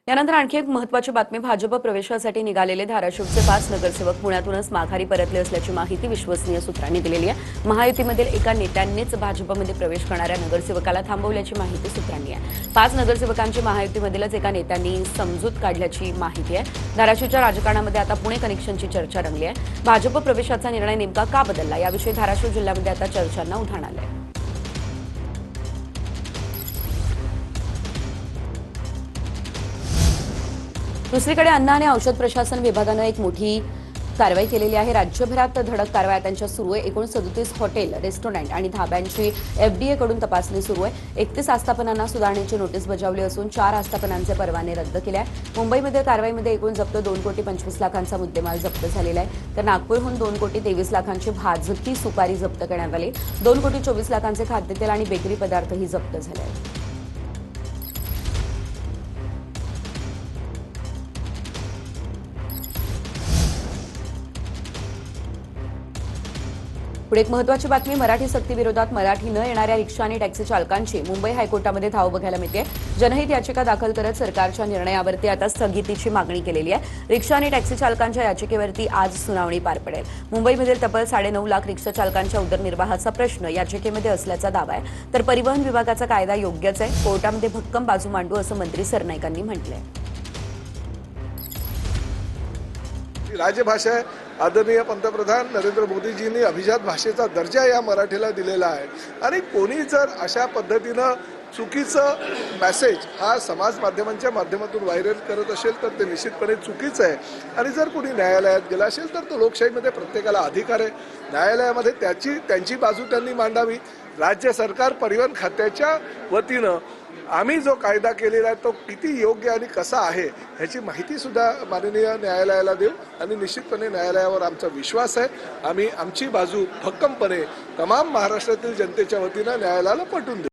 यानंतर आणखी एक महत्त्वाची बातमी, भाजप प्रवेशासाठी निघालेले धाराशिवचे 5 नगरसेवक पुण्यातूनच माघारी परतले असल्याची माहिती विश्वसनीय सूत्रांनी दिलेली आहे। महायुतीमधील एका नेत्यांनीच भाजपमध्ये प्रवेश करणाऱ्या नगरसेवकाला थांबवल्याची माहिती सूत्रांनी आहे। 5 नगरसेवकांची महायुतीमधीलच एका नेत्यांनी समजूत काढल्याची माहिती आहे। धाराशिवच्या राजकारणामध्ये आता पुणे कनेक्शनची चर्चा रंगली आहे। भाजप प्रवेशाचा निर्णय नेमका का बदलला याविषयी धाराशिव जिल्ह्यामध्ये आता चर्चांना उधाण आले आहे। दुसरीकडे अन्न आणि औषध प्रशासन विभागाने एक मोठी कारवाई केलेली आहे। राज्यभरात धडक कारवाया त्यांच्या सुरू आहे। एकूण 37 हॉटेल, रेस्टॉरंट आणि धाब्यांची एफडीए कडून तपासणी सुरू आहे। 31 आस्थापनांना सुधारणेची नोटीस बजावली असून 4 आस्थापनांचे परवाने रद्द केले आहे। मुंबईमध्ये कारवाईमध्ये एकूण जप्त 2,25,00,000चा मुद्देमाल जप्त झालेला आहे। तर नागपूरहून 2,23,00,000ची भाजकी सुपारी जप्त करण्यात आली। 2,24,00,000चे खाद्यतेल आणि बेकरी पदार्थही जप्त झाले आहेत। पुढे एक महत्त्वाची बातमी, मराठी सक्तीविरोधात मराठी न येणाऱ्या रिक्षा आणि टॅक्सी चालकांची मुंबई हायकोर्टामध्ये धाव बघायला मिळते। जनहित याचिका दाखल करत सरकारच्या निर्णयावरती आता स्थगितीची मागणी केलेली आहे। रिक्षा आणि टॅक्सी चालकांच्या याचिकेवरती आज सुनावणी पार पडेल। मुंबईमधील तब्बल 9.5 लाख रिक्षा चालकांच्या उदरनिर्वाहाचा प्रश्न याचिकेमध्ये असल्याचा दावा आहे। तर परिवहन विभागाचा कायदा योग्यच आहे, कोर्टामध्ये भक्कम बाजू मांडू असं मंत्री सरनाईकांनी म्हटलंय। राजभाषा आहे। आदरणीय पंतप्रधान नरेंद्र मोदीजींनी अभिजात भाषेचा दर्जा या मराठीला दिलेला आहे आणि कोणी जर अशा पद्धतीनं चुकीचं मेसेज हा समाज माध्यमांच्या माध्यमातून व्हायरल करत असेल तर ते निश्चितपणे चुकीचं आहे। आणि जर कोणी न्यायालयात गेला असेल तर तो लोकशाहीमध्ये प्रत्येकाला अधिकार आहे। न्यायालयामध्ये त्यांची बाजू त्यांनी मांडावी। राज्य सरकार परिवहन खात्याच्या वतीनं आम्ही जो कायदा केलेला आहे तो किती योग्य आणि कसा आहे ह्याची माहिती सुद्धा माननीय न्यायालयाला देऊ आणि निश्चितपणे न्यायालयावर आमचा विश्वास आहे। आम्ही आमची बाजू भक्कमपणे तमाम महाराष्ट्रातील जनतेच्या वतीनं न्यायालयाला पटवून देऊ।